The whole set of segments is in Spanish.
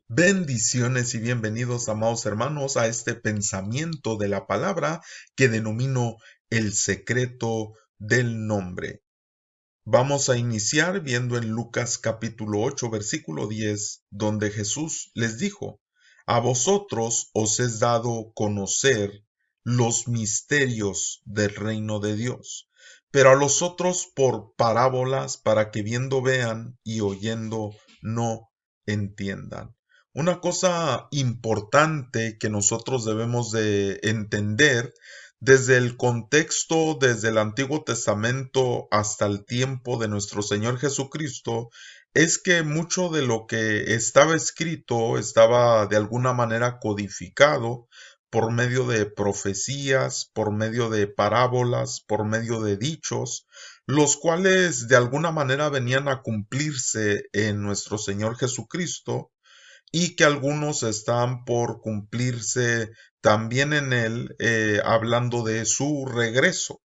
Bendiciones y bienvenidos, amados hermanos, a este pensamiento de la palabra que denomino el secreto del nombre. Vamos a iniciar viendo en Lucas capítulo 8, versículo 10, donde Jesús les dijo: A vosotros os es dado conocer los misterios del reino de Dios, pero a los otros por parábolas, para que viendo vean y oyendo no entiendan. Una cosa importante que nosotros debemos de entender desde el contexto, desde el Antiguo Testamento hasta el tiempo de nuestro Señor Jesucristo, es que mucho de lo que estaba escrito estaba de alguna manera codificado por medio de profecías, por medio de parábolas, por medio de dichos, los cuales de alguna manera venían a cumplirse en nuestro Señor Jesucristo, y que algunos están por cumplirse también en él, hablando de su regreso.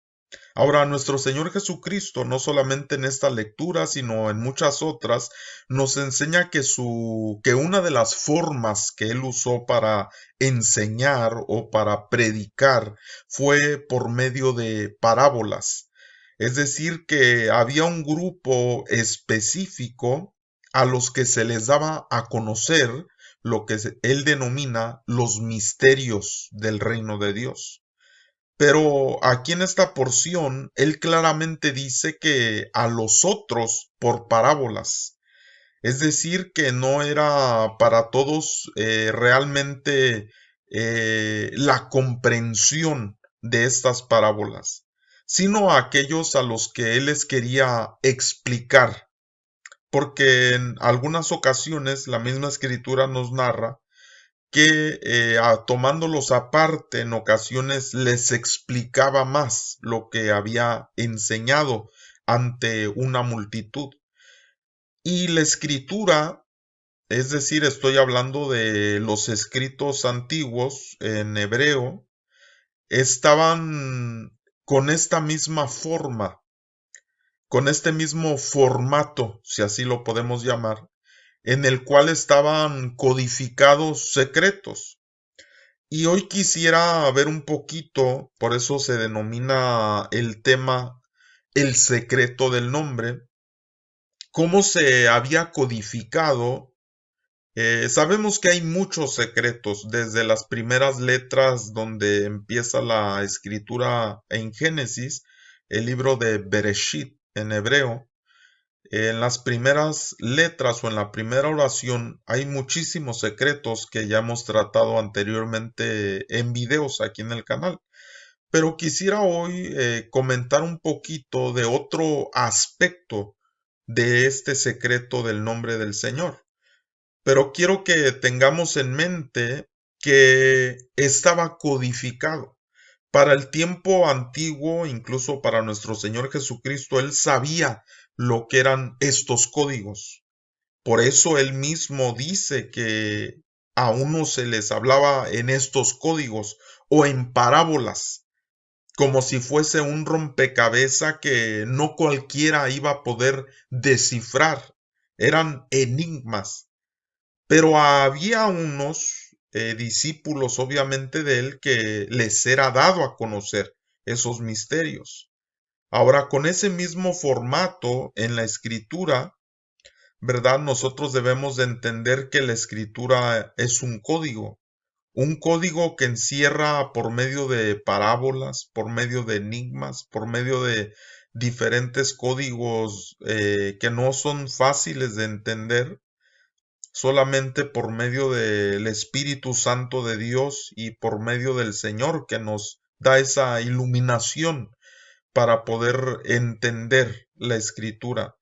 Ahora, nuestro Señor Jesucristo, no solamente en esta lectura, sino en muchas otras, nos enseña que una de las formas que él usó para enseñar o para predicar fue por medio de parábolas. Es decir, que había un grupo específico a los que se les daba a conocer lo que él denomina los misterios del reino de Dios. Pero aquí en esta porción, él claramente dice que a los otros por parábolas. Es decir, que no era para todos realmente la comprensión de estas parábolas, sino a aquellos a los que él les quería explicar. Porque en algunas ocasiones la misma escritura nos narra que tomándolos aparte en ocasiones les explicaba más lo que había enseñado ante una multitud. Y la escritura, es decir, estoy hablando de los escritos antiguos en hebreo, estaban con esta misma forma, con este mismo formato, si así lo podemos llamar, en el cual estaban codificados secretos. Y hoy quisiera ver un poquito, por eso se denomina el tema el secreto del nombre, cómo se había codificado. Sabemos que hay muchos secretos, desde las primeras letras donde empieza la escritura en Génesis, el libro de Bereshit en hebreo. En las primeras letras o en la primera oración hay muchísimos secretos que ya hemos tratado anteriormente en videos aquí en el canal. Pero quisiera hoy comentar un poquito de otro aspecto de este secreto del nombre del Señor. Pero quiero que tengamos en mente que estaba codificado. Para el tiempo antiguo, incluso para nuestro Señor Jesucristo, Él sabía lo que eran estos códigos. Por eso Él mismo dice que a unos se les hablaba en estos códigos o en parábolas, como si fuese un rompecabezas que no cualquiera iba a poder descifrar. Eran enigmas. Pero había unos discípulos, obviamente, de él que les era dado a conocer esos misterios. Ahora, con ese mismo formato en la escritura, ¿verdad? Nosotros debemos de entender que la escritura es un código que encierra por medio de parábolas, por medio de enigmas, por medio de diferentes códigos que no son fáciles de entender, solamente por medio del Espíritu Santo de Dios y por medio del Señor que nos da esa iluminación para poder entender la escritura.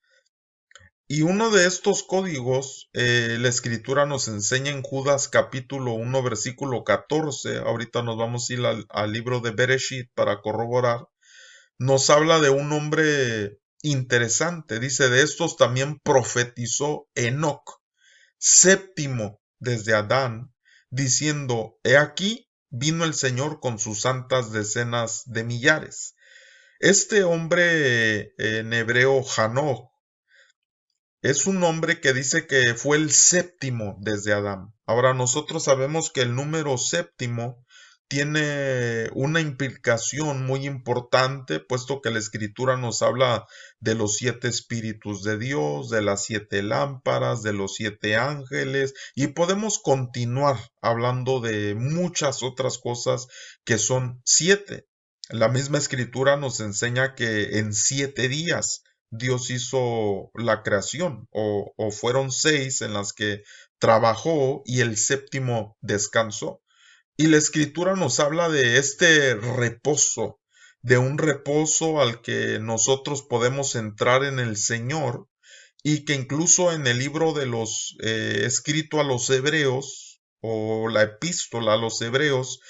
Y uno de estos códigos, la escritura nos enseña en Judas capítulo 1 versículo 14, ahorita nos vamos a ir al libro de Bereshit para corroborar, nos habla de un hombre interesante, dice: de estos también profetizó Enoc, séptimo desde Adán, diciendo: He aquí, vino el Señor con sus santas decenas de millares. Este hombre en hebreo, Hanoch, Es un nombre que dice que fue el séptimo desde Adán. Ahora nosotros sabemos que el número séptimo tiene una implicación muy importante, puesto que la escritura nos habla de los 7 espíritus de Dios, de las 7 lámparas, de los 7 ángeles, y podemos continuar hablando de muchas otras cosas que son 7. La misma escritura nos enseña que en 7 días Dios hizo la creación, o fueron 6 en las que trabajó y el séptimo descansó. Y la escritura nos habla de este reposo, de un reposo al que nosotros podemos entrar en el Señor, y que incluso en el libro de los escrito a los hebreos, o la epístola a los hebreos,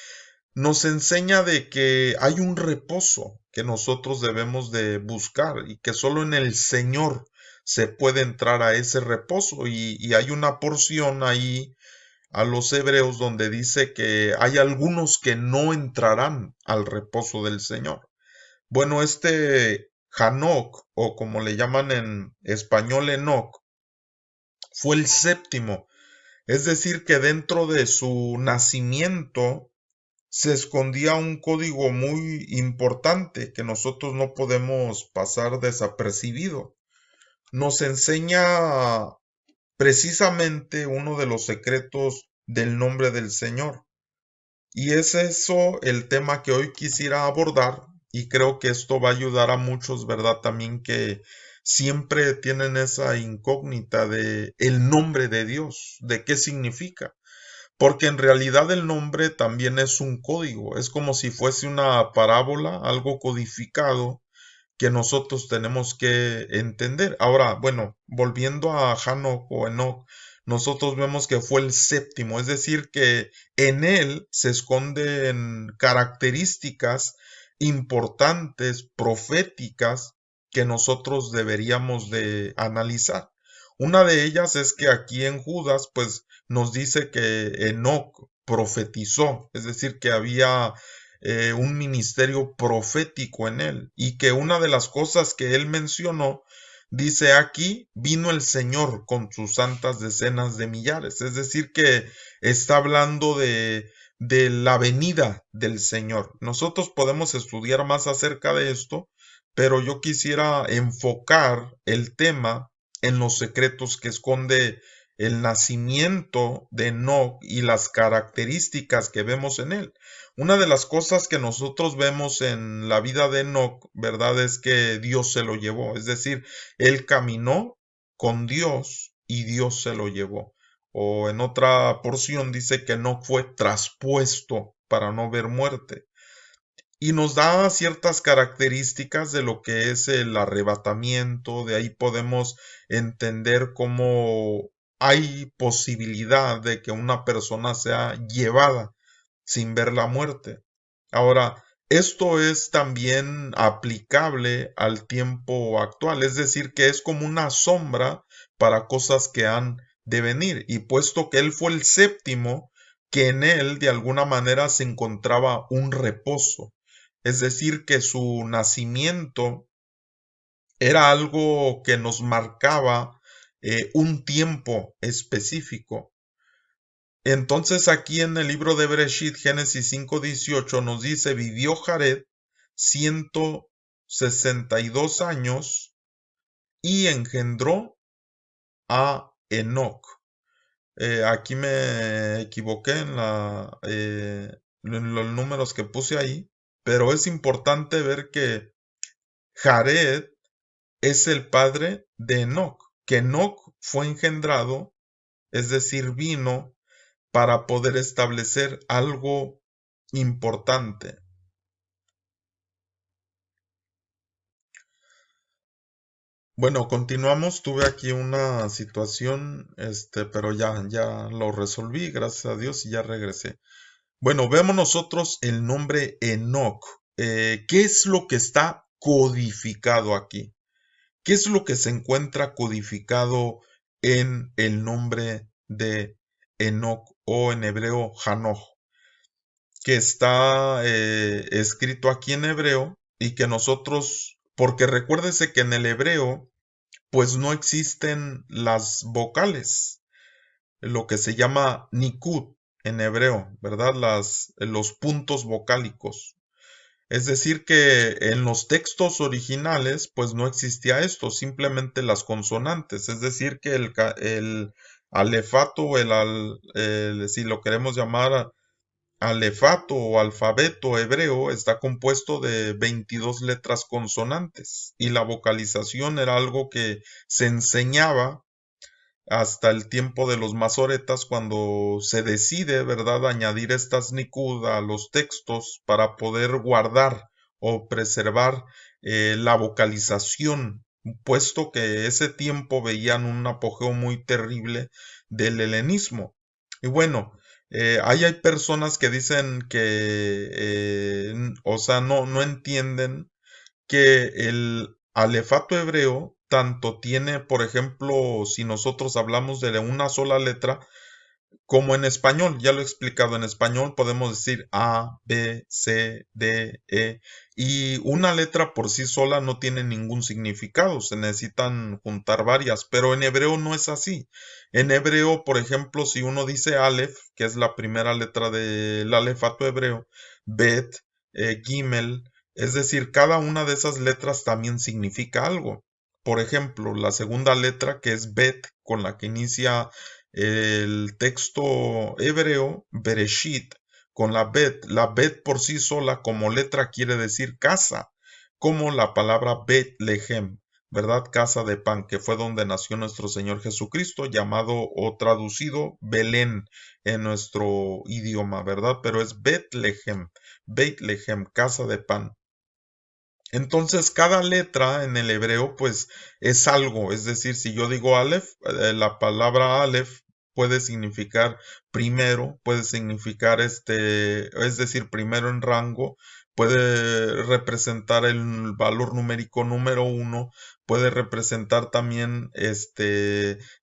nos enseña de que hay un reposo que nosotros debemos de buscar y que solo en el Señor se puede entrar a ese reposo, y hay una porción ahí a los hebreos donde dice que hay algunos que no entrarán al reposo del Señor. Bueno, este Hanoc, o como le llaman en español Enoc, fue el séptimo, es decir, que dentro de su nacimiento se escondía un código muy importante que nosotros no podemos pasar desapercibido. Nos enseña precisamente uno de los secretos del nombre del Señor. Y es eso el tema que hoy quisiera abordar, y creo que esto va a ayudar a muchos, ¿verdad? También que siempre tienen esa incógnita de el nombre de Dios, de qué significa. Porque en realidad el nombre también es un código, es como si fuese una parábola, algo codificado que nosotros tenemos que entender. Ahora, bueno, volviendo a Hanoc o Enoch, nosotros vemos que fue el séptimo, es decir, que en él se esconden características importantes, proféticas, que nosotros deberíamos de analizar. Una de ellas es que aquí en Judas, pues nos dice que Enoch profetizó, es decir, que había un ministerio profético en él, y que una de las cosas que él mencionó, dice aquí, vino el Señor con sus santas decenas de millares, es decir, que está hablando de la venida del Señor. Nosotros podemos estudiar más acerca de esto, pero yo quisiera enfocar el tema en los secretos que esconde el nacimiento de Enoch y las características que vemos en él. Una de las cosas que nosotros vemos en la vida de Enoch, ¿verdad? Es que Dios se lo llevó, es decir, él caminó con Dios y Dios se lo llevó. O en otra porción dice que Enoch fue traspuesto para no ver muerte. Y nos da ciertas características de lo que es el arrebatamiento, de ahí podemos entender cómo hay posibilidad de que una persona sea llevada sin ver la muerte. Ahora, esto es también aplicable al tiempo actual, es decir, que es como una sombra para cosas que han de venir. Y puesto que él fue el séptimo, que en él de alguna manera se encontraba un reposo, es decir, que su nacimiento era algo que nos marcaba un tiempo específico. Entonces aquí en el libro de Bereshit, Génesis 5:18, nos dice, vivió Jared 162 años y engendró a Enoc. Aquí me equivoqué en los números que puse ahí, pero es importante ver que Jared es el padre de Enoc, que Enoc fue engendrado, es decir, vino para poder establecer algo importante. Bueno, continuamos. Tuve aquí una situación, pero ya lo resolví, gracias a Dios, y ya regresé. Bueno, vemos nosotros el nombre Enoch. ¿Qué es lo que está codificado aquí? ¿Qué es lo que se encuentra codificado en el nombre de Enoch, o en hebreo Hanoch, que está escrito aquí en hebreo, y que nosotros, porque recuérdese que en el hebreo pues no existen las vocales, lo que se llama nikud en hebreo, ¿verdad? Los puntos vocálicos. Es decir que en los textos originales pues no existía esto, simplemente las consonantes. Es decir que el alefato o si lo queremos llamar alefato o alfabeto hebreo, está compuesto de 22 letras consonantes y la vocalización era algo que se enseñaba hasta el tiempo de los masoretas, cuando se decide, ¿verdad?, añadir estas nikud a los textos para poder guardar o preservar la vocalización, puesto que ese tiempo veían un apogeo muy terrible del helenismo. Y bueno, ahí hay personas que dicen que, o sea, no entienden que el alefato hebreo tanto tiene, por ejemplo, si nosotros hablamos de una sola letra, como en español, ya lo he explicado, en español podemos decir A, B, C, D, E, y una letra por sí sola no tiene ningún significado, se necesitan juntar varias, pero en hebreo no es así. En hebreo, por ejemplo, si uno dice Aleph, que es la primera letra del alefato hebreo, Bet, Gimel, es decir, cada una de esas letras también significa algo. Por ejemplo, la segunda letra, que es Bet, con la que inicia el texto hebreo, Bereshit, con la Bet por sí sola como letra quiere decir casa, como la palabra Betlehem, ¿verdad? Casa de pan, que fue donde nació nuestro Señor Jesucristo, llamado o traducido Belén en nuestro idioma, ¿verdad? Pero es Betlehem, Betlehem, casa de pan. Entonces, cada letra en el hebreo, pues, es algo. Es decir, si yo digo Aleph, la palabra Aleph puede significar primero, puede significar es decir, primero en rango, puede representar el valor numérico número 1, puede representar también,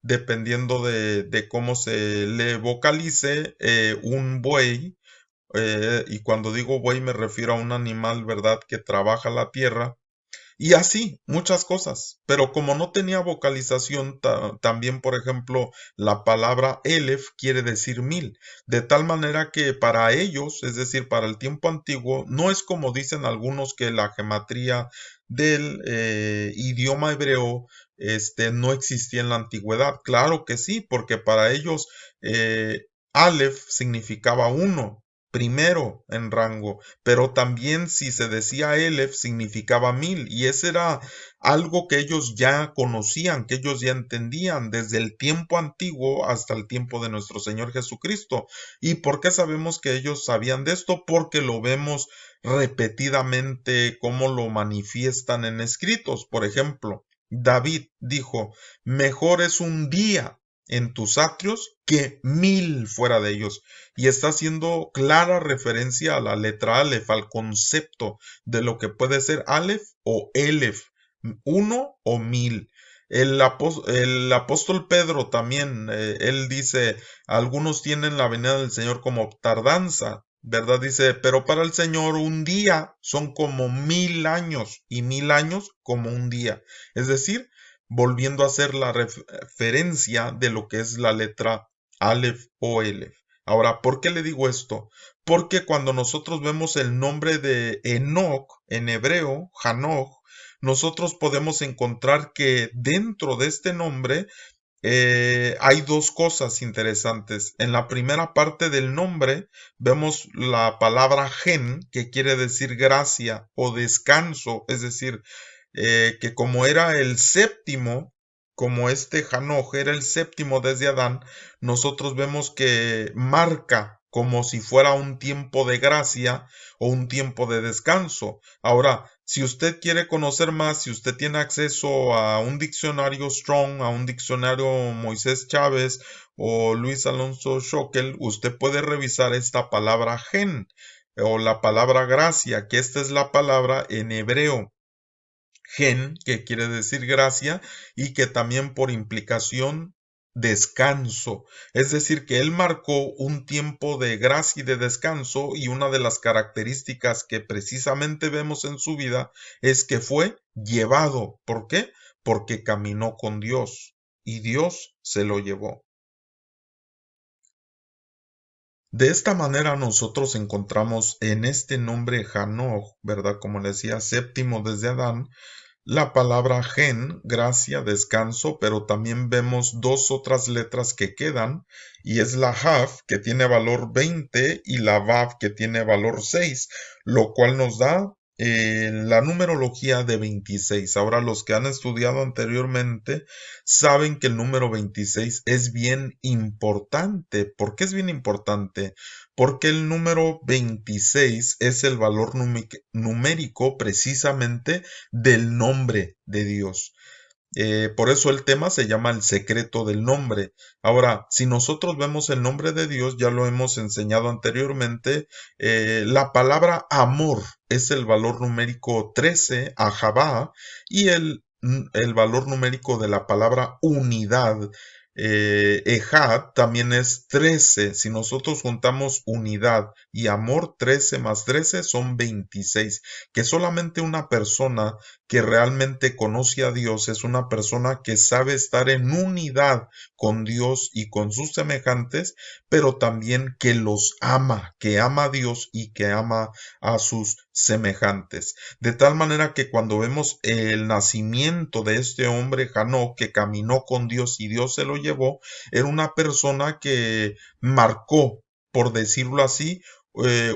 dependiendo de cómo se le vocalice, un buey, y cuando digo buey me refiero a un animal, ¿verdad?, que trabaja la tierra, y así, muchas cosas. Pero como no tenía vocalización, también, por ejemplo, la palabra Elef quiere decir 1000. De tal manera que para ellos, es decir, para el tiempo antiguo, no es como dicen algunos que la gematría del idioma hebreo no existía en la antigüedad. Claro que sí, porque para ellos Aleph significaba uno, primero en rango, pero también si se decía Elef significaba 1000, y ese era algo que ellos ya conocían, que ellos ya entendían desde el tiempo antiguo hasta el tiempo de nuestro Señor Jesucristo. ¿Y por qué sabemos que ellos sabían de esto? Porque lo vemos repetidamente cómo lo manifiestan en escritos. Por ejemplo, David dijo, mejor es un día en tus atrios que 1000 fuera de ellos. Y está haciendo clara referencia a la letra Aleph, al concepto de lo que puede ser Aleph o Elef, uno o 1000. El apóstol Pedro también, él dice, algunos tienen la venida del Señor como tardanza, ¿verdad? Dice, pero para el Señor un día son como 1000 años y 1000 años como un día. Es decir, volviendo a hacer la referencia de lo que es la letra Aleph o Elef. Ahora, ¿por qué le digo esto? Porque cuando nosotros vemos el nombre de Enoch en hebreo, Hanoch, nosotros podemos encontrar que dentro de este nombre hay dos cosas interesantes. En la primera parte del nombre vemos la palabra gen, que quiere decir gracia o descanso, es decir, que como era el séptimo, como este Hanoch era el séptimo desde Adán, nosotros vemos que marca como si fuera un tiempo de gracia o un tiempo de descanso. Ahora, si usted quiere conocer más, si usted tiene acceso a un diccionario Strong, a un diccionario Moisés Chávez o Luis Alonso Schockel, usted puede revisar esta palabra gen o la palabra gracia, que esta es la palabra en hebreo gen, que quiere decir gracia, y que también por implicación descanso. Es decir, que él marcó un tiempo de gracia y de descanso, y una de las características que precisamente vemos en su vida es que fue llevado. ¿Por qué? porque caminó con Dios y Dios se lo llevó. De esta manera nosotros encontramos en este nombre Hanoch, ¿verdad? Como le decía, séptimo desde Adán, la palabra gen, gracia, descanso, pero también vemos dos otras letras que quedan, y es la Haf, que tiene valor 20, y la Vav, que tiene valor 6, lo cual nos da la numerología de 26. Ahora, los que han estudiado anteriormente saben que el número 26 es bien importante. ¿Por qué es bien importante? Porque el número 26 es el valor numérico precisamente del nombre de Dios. Por eso el tema se llama el secreto del nombre. Ahora, si nosotros vemos el nombre de Dios, ya lo hemos enseñado anteriormente, la palabra amor es el valor numérico 13, Ahabá, y el valor numérico de la palabra unidad, Ejad, también es 13. Si nosotros juntamos unidad y amor, 13 más 13 son 26. Que solamente una persona que realmente conoce a Dios es una persona que sabe estar en unidad con Dios y con sus semejantes, pero también que los ama, que ama a Dios y que ama a sus semejantes. De tal manera que cuando vemos el nacimiento de este hombre Hanoch que caminó con Dios y Dios se lo llevó, era una persona que marcó, por decirlo así,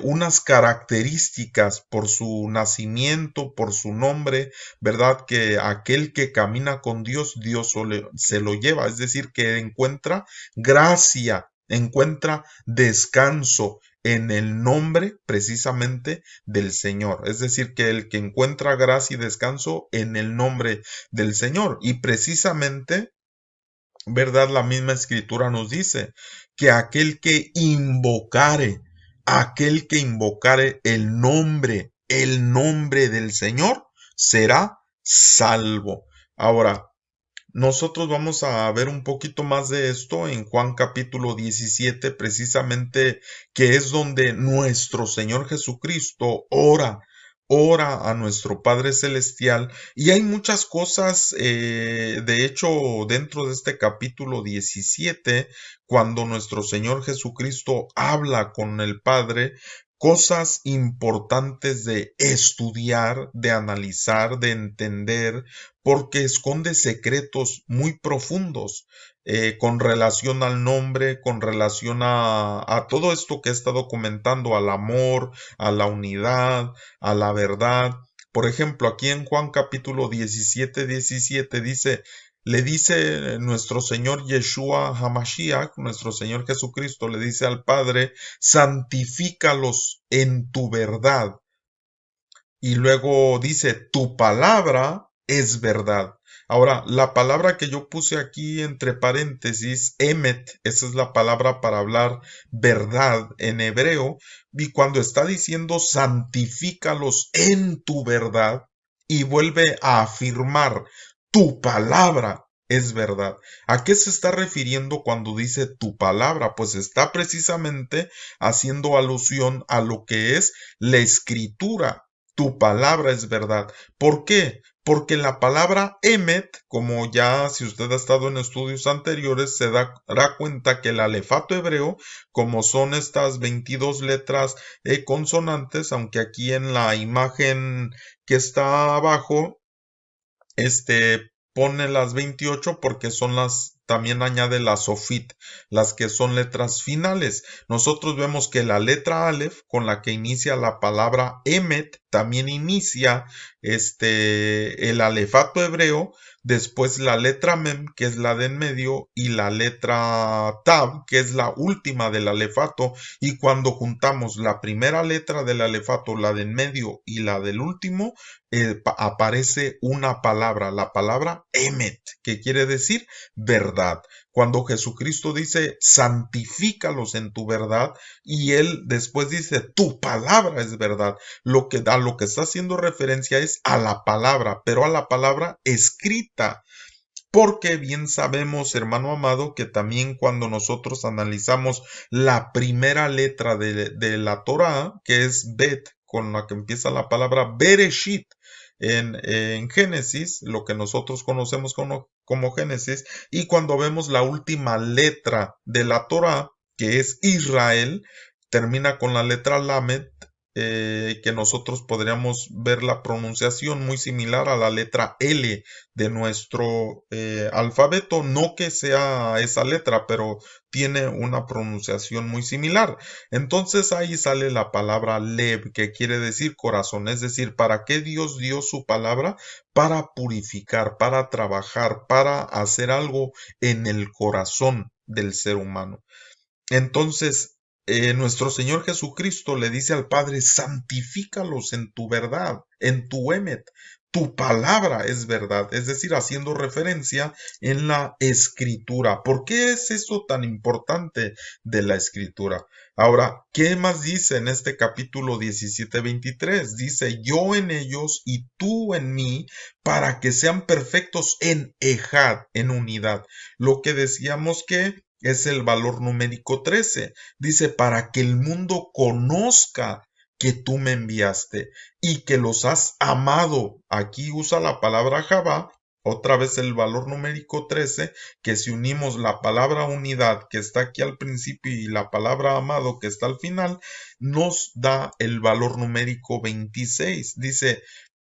unas características por su nacimiento, por su nombre, ¿verdad? Que aquel que camina con Dios, Dios se lo lleva, es decir, que encuentra gracia, encuentra descanso en el nombre precisamente del Señor. Es decir, que el que encuentra gracia y descanso en el nombre del Señor. Y precisamente, ¿verdad? La misma escritura nos dice que aquel que invocare el nombre del Señor, será salvo. Ahora, nosotros vamos a ver un poquito más de esto en Juan capítulo 17, precisamente, que es donde nuestro Señor Jesucristo ora a nuestro Padre Celestial, y hay muchas cosas, de hecho, dentro de este capítulo 17, cuando nuestro Señor Jesucristo habla con el Padre, cosas importantes de estudiar, de analizar, de entender, porque esconde secretos muy profundos, con relación al nombre, con relación a todo esto que he estado comentando, al amor, a la unidad, a la verdad. Por ejemplo, aquí en Juan capítulo 17 dice, le dice nuestro Señor Yeshua Hamashiach, nuestro Señor Jesucristo, le dice al Padre, santifícalos en tu verdad. Y luego dice, tu palabra es verdad. Ahora, la palabra que yo puse aquí entre paréntesis, emet, esa es la palabra para hablar verdad en hebreo, y cuando está diciendo santifícalos en tu verdad, y vuelve a afirmar, tu palabra es verdad. ¿A qué se está refiriendo cuando dice tu palabra? Pues está precisamente haciendo alusión a lo que es la escritura. Tu palabra es verdad. ¿Por qué? Porque la palabra emet, como ya si usted ha estado en estudios anteriores, se dará cuenta que el alefato hebreo, como son estas 22 letras consonantes, aunque aquí en la imagen que está abajo, pone las 28 porque son también añade la sofit, las que son letras finales. Nosotros vemos que la letra Aleph, con la que inicia la palabra Emet, también inicia el alefato hebreo, después la letra Mem, que es la de en medio, y la letra Tab, que es la última del alefato, y cuando juntamos la primera letra del alefato, la de en medio y la del último, aparece una palabra, la palabra emet, que quiere decir verdad. Cuando Jesucristo dice santifícalos en tu verdad, y él después dice tu palabra es verdad, a lo que está haciendo referencia es a la palabra, pero a la palabra escrita. Porque bien sabemos, hermano amado, que también cuando nosotros analizamos la primera letra de la Torá, que es Bet, con la que empieza la palabra Bereshit, en Génesis, lo que nosotros conocemos como Génesis, y cuando vemos la última letra de la Torá, que es Israel, termina con la letra Lamed, que nosotros podríamos ver la pronunciación muy similar a la letra L de nuestro alfabeto, no que sea esa letra, pero tiene una pronunciación muy similar. Entonces ahí sale la palabra Lev, que quiere decir corazón, es decir, ¿para qué Dios dio su palabra? Para purificar, para trabajar, para hacer algo en el corazón del ser humano. Entonces, nuestro Señor Jesucristo le dice al Padre, santifícalos en tu verdad, en tu emet. Tu palabra es verdad, es decir, haciendo referencia en la escritura. ¿Por qué es eso tan importante de la escritura? Ahora, ¿qué más dice en este capítulo 17:23? Dice, yo en ellos y tú en mí, para que sean perfectos en ejad, en unidad. Lo que decíamos que es el valor numérico 13. Dice, para que el mundo conozca que tú me enviaste y que los has amado. Aquí usa la palabra Jabá, otra vez el valor numérico 13, que si unimos la palabra unidad que está aquí al principio y la palabra amado que está al final, nos da el valor numérico 26. Dice,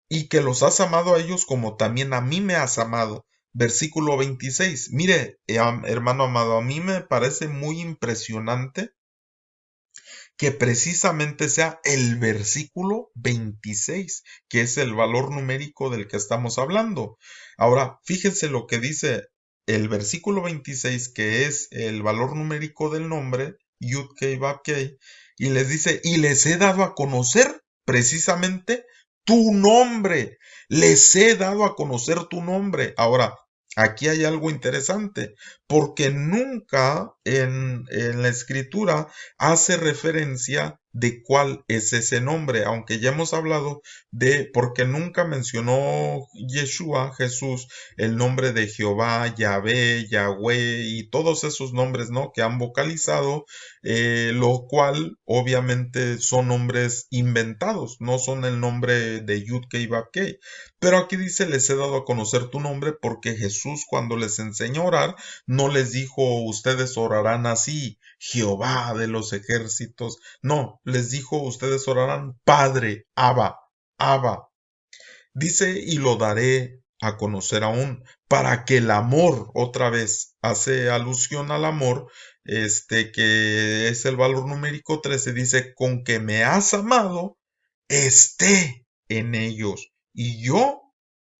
y que los has amado a ellos como también a mí me has amado. Versículo 26. Mire, hermano amado, a mí me parece muy impresionante que precisamente sea el versículo 26, que es el valor numérico del que estamos hablando. Ahora, fíjense lo que dice el versículo 26, que es el valor numérico del nombre, Yud Kei Vav Kei, y les dice, y les he dado a conocer precisamente tu nombre. Les he dado a conocer tu nombre. Ahora, aquí hay algo interesante, porque nunca en la escritura hace referencia de cuál es ese nombre, aunque ya hemos hablado de, porque nunca mencionó Yeshua, Jesús, el nombre de Jehová, Yahvé, Yahweh y todos esos nombres, ¿no? Que han vocalizado, lo cual obviamente son nombres inventados, no son el nombre de Yud-Kei Vav-Kei. Pero aquí dice, les he dado a conocer tu nombre porque Jesús cuando les enseñó a orar, no les dijo, ustedes orarán así, Jehová de los ejércitos. No, les dijo, ustedes orarán Padre, Abba, Abba. Dice, y lo daré a conocer aún, para que el amor, otra vez, hace alusión al amor, que es el valor numérico 13, dice, con que me has amado, esté en ellos, y yo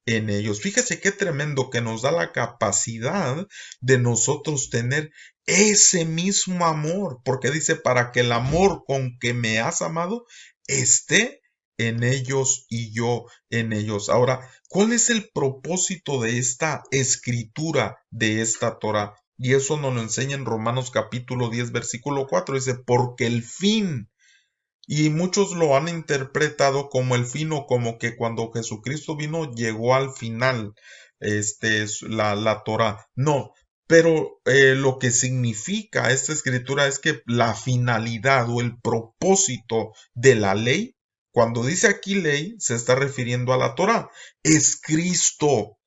en ellos. Fíjese qué tremendo que nos da la capacidad de nosotros tener ese mismo amor, porque dice, para que el amor con que me has amado esté en ellos y yo en ellos. Ahora, ¿cuál es el propósito de esta escritura, de esta Torah? Y eso nos lo enseña en Romanos capítulo 10, versículo 4. Dice, porque el fin, y muchos lo han interpretado como el fin o como que cuando Jesucristo vino llegó al final, es la Torah. No, pero lo que significa esta escritura es que la finalidad o el propósito de la ley, cuando dice aquí ley, se está refiriendo a la Torah. Es Cristo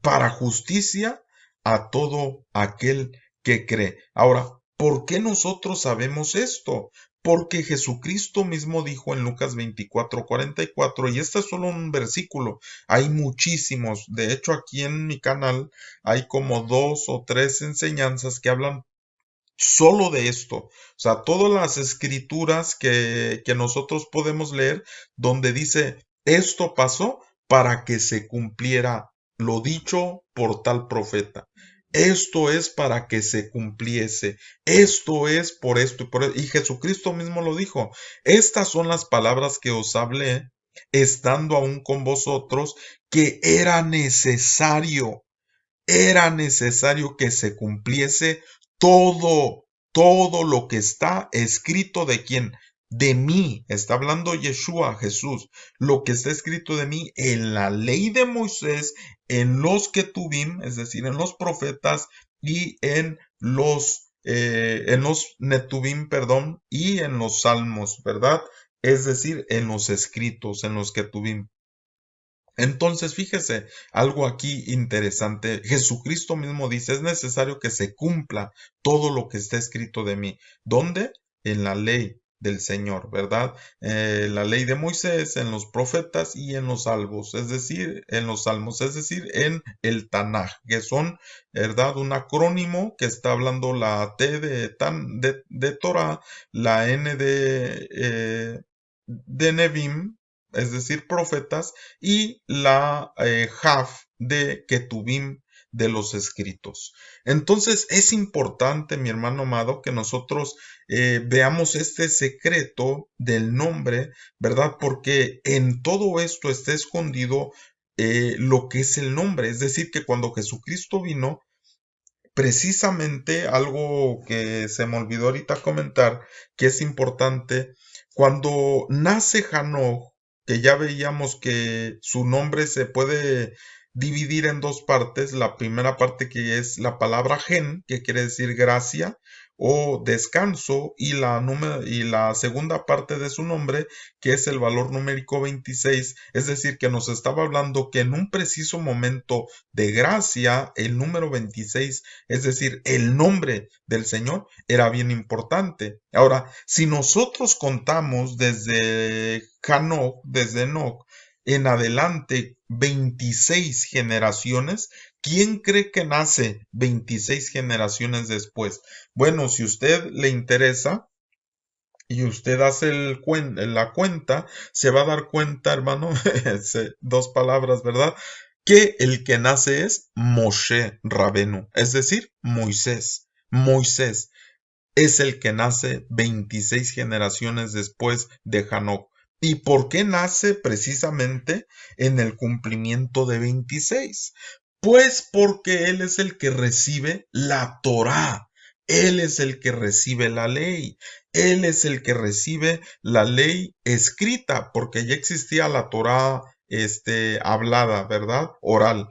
para justicia a todo aquel que cree. Ahora, ¿por qué nosotros sabemos esto? Porque Jesucristo mismo dijo en Lucas 24:44, y este es solo un versículo, hay muchísimos, de hecho aquí en mi canal hay como 2 o 3 enseñanzas que hablan solo de esto, o sea, todas las escrituras que nosotros podemos leer donde dice, esto pasó para que se cumpliera lo dicho por tal profeta. Esto es para que se cumpliese. Esto es por esto y por esto. Y Jesucristo mismo lo dijo. Estas son las palabras que os hablé, estando aún con vosotros, que era necesario que se cumpliese todo, todo lo que está escrito de quién, de mí, está hablando Yeshua, Jesús, lo que está escrito de mí en la ley de Moisés, en los Ketubim, es decir, en los profetas y en los Netubim, perdón, y en los salmos, ¿verdad? Es decir, en los escritos, en los Ketubim. Entonces, fíjese, algo aquí interesante. Jesucristo mismo dice, es necesario que se cumpla todo lo que está escrito de mí. ¿Dónde? En la ley del Señor, ¿verdad? La ley de Moisés, en los profetas y en los salmos, es decir, en los salmos, es decir, en el Tanaj, que son, ¿verdad? Un acrónimo que está hablando la T de Torah, la N de Nevim, es decir, profetas, y la Jaf de Ketubim, de los escritos. Entonces es importante, mi hermano amado, que nosotros veamos este secreto del nombre, ¿verdad? Porque en todo esto está escondido lo que es el nombre. Es decir, que cuando Jesucristo vino, precisamente algo que se me olvidó ahorita comentar, que es importante, cuando nace Hanoch, que ya veíamos que su nombre se puede dividir en dos partes, la primera parte que es la palabra gen, que quiere decir gracia o descanso, y la segunda parte de su nombre, que es el valor numérico 26, es decir, que nos estaba hablando que en un preciso momento de gracia, el número 26, es decir, el nombre del Señor, era bien importante. Ahora, si nosotros contamos desde Hanoch, desde Enoch, en adelante 26 generaciones, ¿quién cree que nace 26 generaciones después? Bueno, si usted le interesa y usted hace la cuenta, se va a dar cuenta, hermano, dos palabras, ¿verdad? Que el que nace es Moshe Rabenu, es decir, Moisés. Moisés es el que nace 26 generaciones después de Hanoch. ¿Y por qué nace precisamente en el cumplimiento de 26? Pues porque él es el que recibe la Torá. Él es el que recibe la ley. Él es el que recibe la ley escrita, porque ya existía la Torá, hablada, ¿verdad? Oral.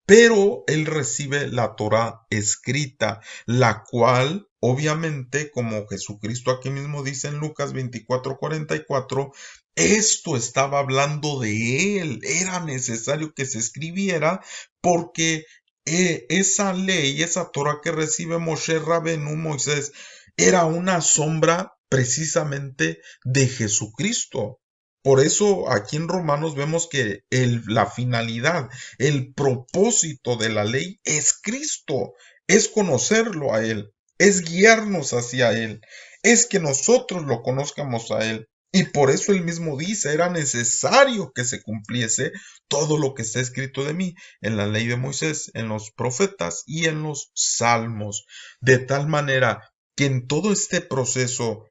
Pero él recibe la Torá escrita, la cual, obviamente, como Jesucristo aquí mismo dice en Lucas 24:44, esto estaba hablando de él, era necesario que se escribiera porque esa ley, esa Torá que recibe Moshe Rabenu, Moisés, era una sombra precisamente de Jesucristo. Por eso aquí en Romanos vemos que la finalidad, el propósito de la ley es Cristo, es conocerlo a Él, es guiarnos hacia Él, es que nosotros lo conozcamos a Él. Y por eso Él mismo dice, era necesario que se cumpliese todo lo que está escrito de mí en la ley de Moisés, en los profetas y en los salmos. De tal manera que en todo este proceso,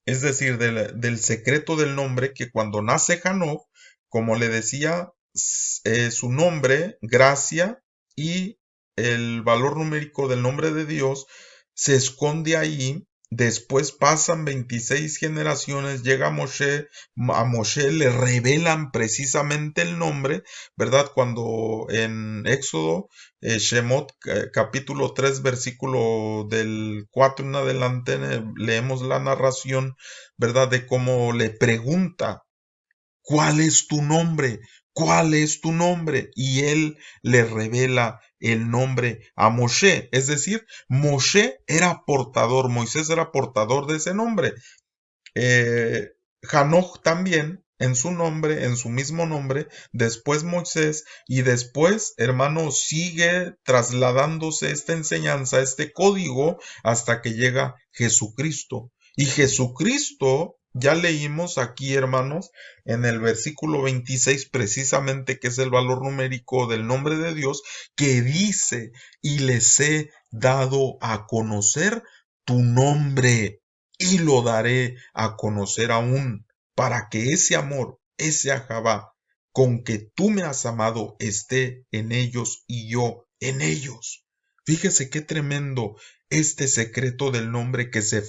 es decir, del secreto del nombre, que cuando nace Hanoch, como le decía, su nombre, gracia, y el valor numérico del nombre de Dios se esconde ahí. Después pasan 26 generaciones, llega a Moshe le revelan precisamente el nombre, ¿verdad? Cuando en Éxodo, Shemot, capítulo 3, versículo del 4 en adelante, leemos la narración, ¿verdad? De cómo le pregunta, ¿cuál es tu nombre? ¿Cuál es tu nombre? Y él le revela el nombre a Moshe. Es decir, Moshe era portador, Moisés era portador de ese nombre. Hanoch también, en su nombre, en su mismo nombre, después Moisés, y después, hermano, sigue trasladándose esta enseñanza, este código, hasta que llega Jesucristo. Y Jesucristo, ya leímos aquí, hermanos, en el versículo 26, precisamente, que es el valor numérico del nombre de Dios, que dice, y les he dado a conocer tu nombre y lo daré a conocer aún, para que ese amor, ese ajabá, con que tú me has amado, esté en ellos y yo en ellos. Fíjese qué tremendo este secreto del nombre que se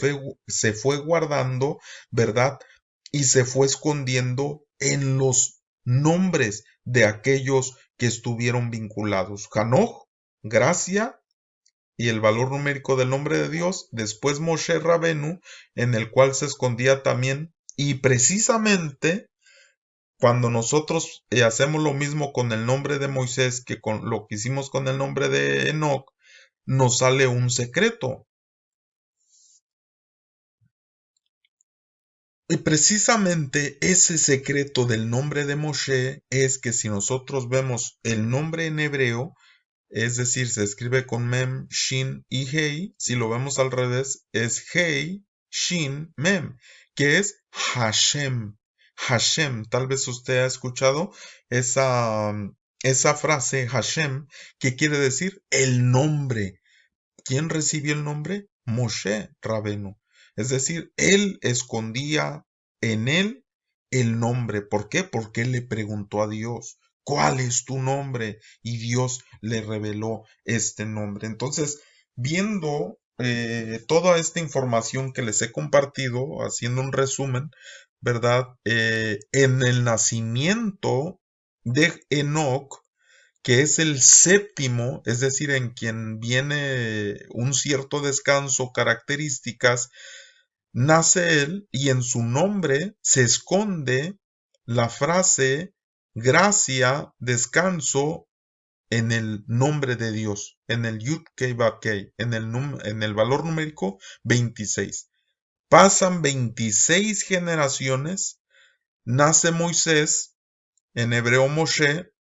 fue guardando, ¿verdad? Y se fue escondiendo en los nombres de aquellos que estuvieron vinculados. Hanoch, gracia, y el valor numérico del nombre de Dios, después Moshe Rabenu, en el cual se escondía también, y precisamente Cuando nosotros hacemos lo mismo con el nombre de Moisés que con lo que hicimos con el nombre de Enoc, nos sale un secreto. Y precisamente ese secreto del nombre de Moshe es que si nosotros vemos el nombre en hebreo, es decir, se escribe con Mem, Shin y Hei, si lo vemos al revés, es Hei, Shin, Mem, que es Hashem. Hashem, tal vez usted ha escuchado esa frase, Hashem, que quiere decir el nombre. ¿Quién recibió el nombre? Moshe Rabenu. Es decir, él escondía en él el nombre. ¿Por qué? Porque él le preguntó a Dios, ¿cuál es tu nombre? Y Dios le reveló este nombre. Entonces, viendo toda esta información que les he compartido, haciendo un resumen, ¿verdad? En el nacimiento de Enoc, que es el séptimo, es decir, en quien viene un cierto descanso, características, nace él y en su nombre se esconde la frase gracia, descanso en el nombre de Dios, en el Yud Kei Vav Kei, en el valor numérico 26. Pasan 26 generaciones, nace Moisés, en hebreo Moshe,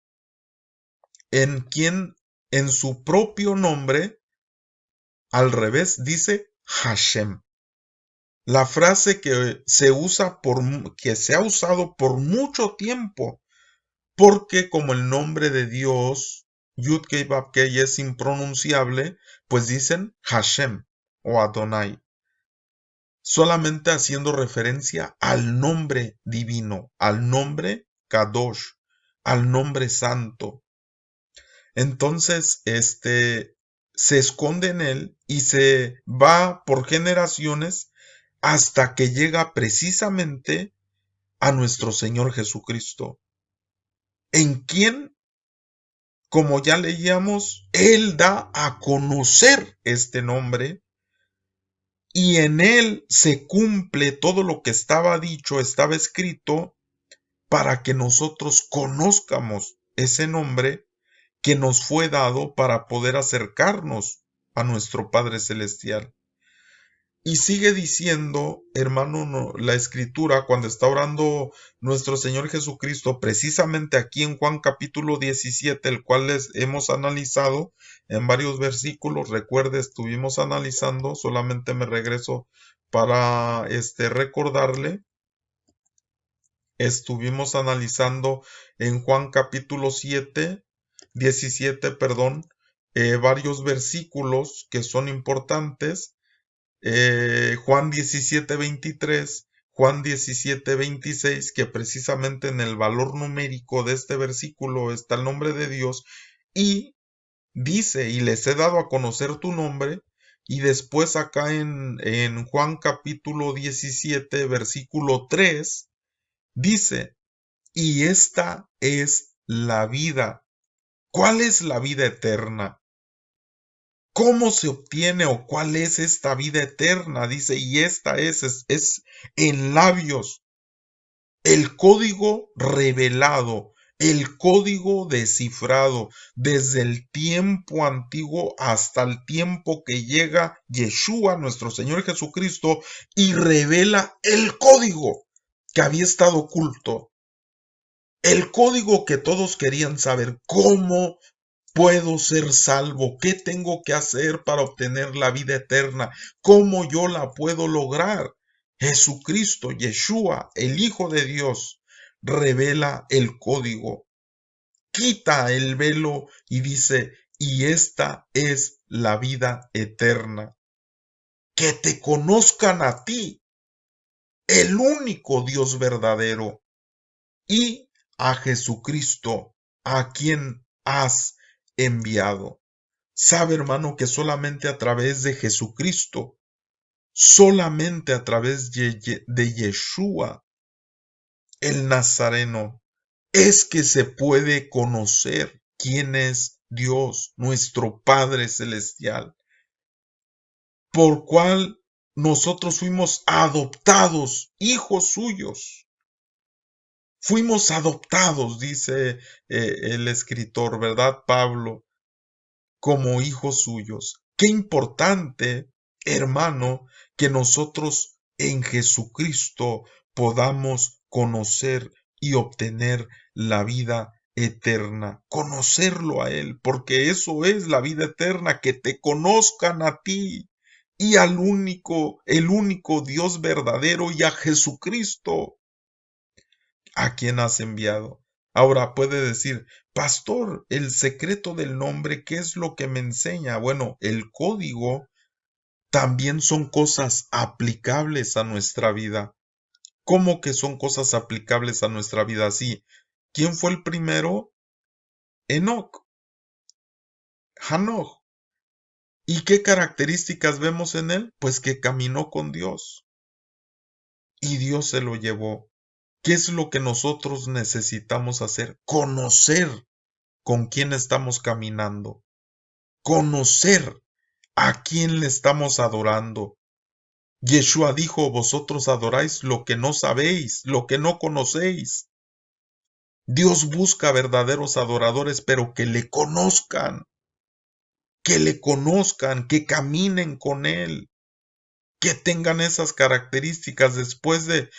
en quien en su propio nombre, al revés, dice Hashem. La frase que se ha usado por mucho tiempo, porque como el nombre de Dios, Yud Kei Vav Kei, es impronunciable, pues dicen Hashem o Adonai, solamente haciendo referencia al nombre divino, al nombre Kadosh, al nombre santo. Entonces, se esconde en él y se va por generaciones hasta que llega precisamente a nuestro Señor Jesucristo, en quien, como ya leíamos, Él da a conocer este nombre y en Él se cumple todo lo que estaba dicho, estaba escrito, para que nosotros conozcamos ese nombre que nos fue dado para poder acercarnos a nuestro Padre Celestial. Y sigue diciendo, hermano, la escritura, cuando está orando nuestro Señor Jesucristo, precisamente aquí en Juan capítulo 17, el cual les hemos analizado en varios versículos. Recuerde, estuvimos analizando, solamente me regreso para recordarle. Estuvimos analizando en Juan capítulo 17, perdón, varios versículos que son importantes. Juan 17:23, Juan 17:26, que precisamente en el valor numérico de este versículo está el nombre de Dios, y dice, y les he dado a conocer tu nombre, y después acá en Juan capítulo 17, versículo 3, dice, y esta es la vida. ¿Cuál es la vida eterna? ¿Cómo se obtiene o cuál es esta vida eterna? Dice, y esta es en labios, el código revelado, el código descifrado desde el tiempo antiguo hasta el tiempo que llega Yeshua, nuestro Señor Jesucristo, y revela el código que había estado oculto. El código que todos querían saber, ¿cómo puedo ser salvo? ¿Qué tengo que hacer para obtener la vida eterna? ¿Cómo yo la puedo lograr? Jesucristo, Yeshua, el Hijo de Dios, revela el código, quita el velo y dice, y esta es la vida eterna, que te conozcan a ti, el único Dios verdadero, y a Jesucristo, a quien has enviado. Sabe, hermano, que solamente a través de Jesucristo, solamente a través de Yeshua, el Nazareno, es que se puede conocer quién es Dios, nuestro Padre Celestial, por cual nosotros fuimos adoptados, hijos suyos. Fuimos adoptados, dice el escritor, ¿verdad, Pablo? Como hijos suyos. Qué importante, hermano, que nosotros en Jesucristo podamos conocer y obtener la vida eterna, conocerlo a Él, porque eso es la vida eterna, que te conozcan a ti y al único, el único Dios verdadero y a Jesucristo a quien has enviado. Ahora puede decir, pastor, el secreto del nombre, ¿qué es lo que me enseña? Bueno, el código también son cosas aplicables a nuestra vida. ¿Cómo que son cosas aplicables a nuestra vida? Sí. ¿Quién fue el primero? Enoc, Hanoch. ¿Y qué características vemos en él? Pues que caminó con Dios y Dios se lo llevó. ¿Qué es lo que nosotros necesitamos hacer? Conocer con quién estamos caminando, conocer a quién le estamos adorando. Yeshua dijo, vosotros adoráis lo que no sabéis, lo que no conocéis. Dios busca verdaderos adoradores, pero que le conozcan, que caminen con Él, que tengan esas características. Después de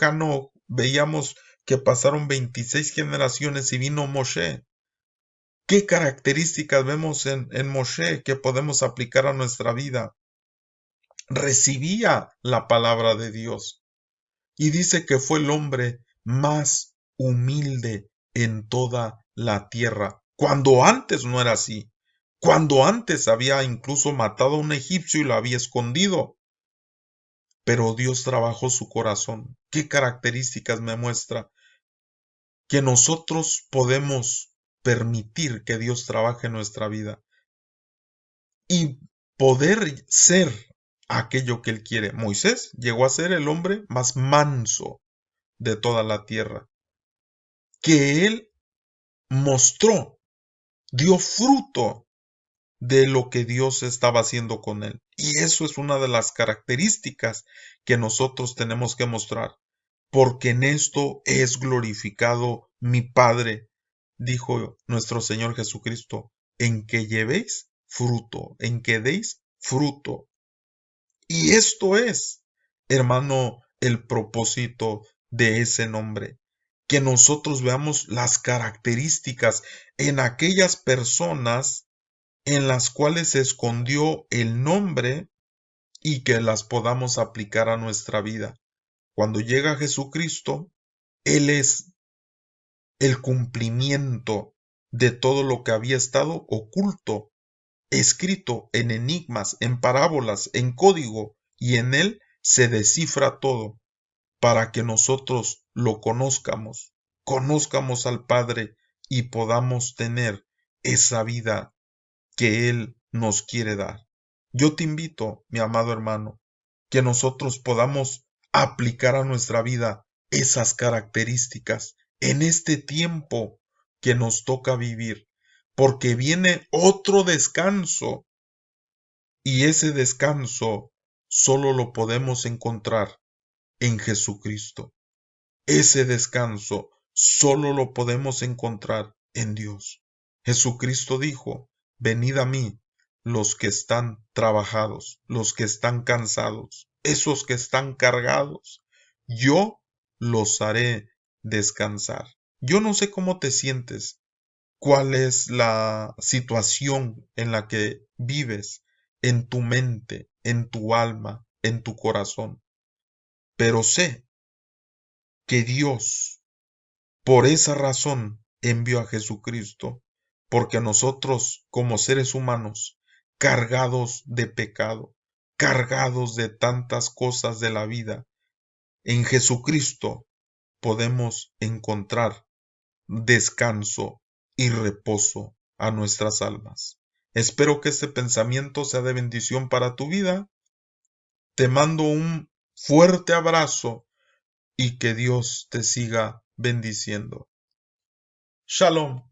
Hanoch, veíamos que pasaron 26 generaciones y vino Moshe. ¿Qué características vemos en Moshe que podemos aplicar a nuestra vida? Recibía la palabra de Dios y dice que fue el hombre más humilde en toda la tierra, cuando antes no era así, cuando antes había incluso matado a un egipcio y lo había escondido, pero Dios trabajó su corazón. ¿Qué características me muestra? Que nosotros podemos permitir que Dios trabaje en nuestra vida y poder ser aquello que él quiere. Moisés llegó a ser el hombre más manso de toda la tierra, que él mostró, dio fruto de lo que Dios estaba haciendo con él. Y eso es una de las características que nosotros tenemos que mostrar, porque en esto es glorificado mi Padre, dijo nuestro Señor Jesucristo, en que llevéis fruto, en que deis fruto. Y esto es, hermano, el propósito de ese nombre, que nosotros veamos las características en aquellas personas en las cuales se escondió el nombre y que las podamos aplicar a nuestra vida. Cuando llega Jesucristo, Él es el cumplimiento de todo lo que había estado oculto, escrito en enigmas, en parábolas, en código, y en él se descifra todo para que nosotros lo conozcamos, conozcamos al Padre y podamos tener esa vida que Él nos quiere dar. Yo te invito, mi amado hermano, que nosotros podamos aplicar a nuestra vida esas características en este tiempo que nos toca vivir, porque viene otro descanso y ese descanso solo lo podemos encontrar en Jesucristo. Ese descanso solo lo podemos encontrar en Dios. Jesucristo dijo, venid a mí los que están trabajados, los que están cansados, esos que están cargados. Yo los haré descansar. Yo no sé cómo te sientes, cuál es la situación en la que vives, en tu mente, en tu alma, en tu corazón. Pero sé que Dios, por esa razón, envió a Jesucristo, porque nosotros, como seres humanos, cargados de pecado, cargados de tantas cosas de la vida, en Jesucristo podemos encontrar descanso y reposo a nuestras almas. Espero que este pensamiento sea de bendición para tu vida. Te mando un fuerte abrazo y que Dios te siga bendiciendo. Shalom.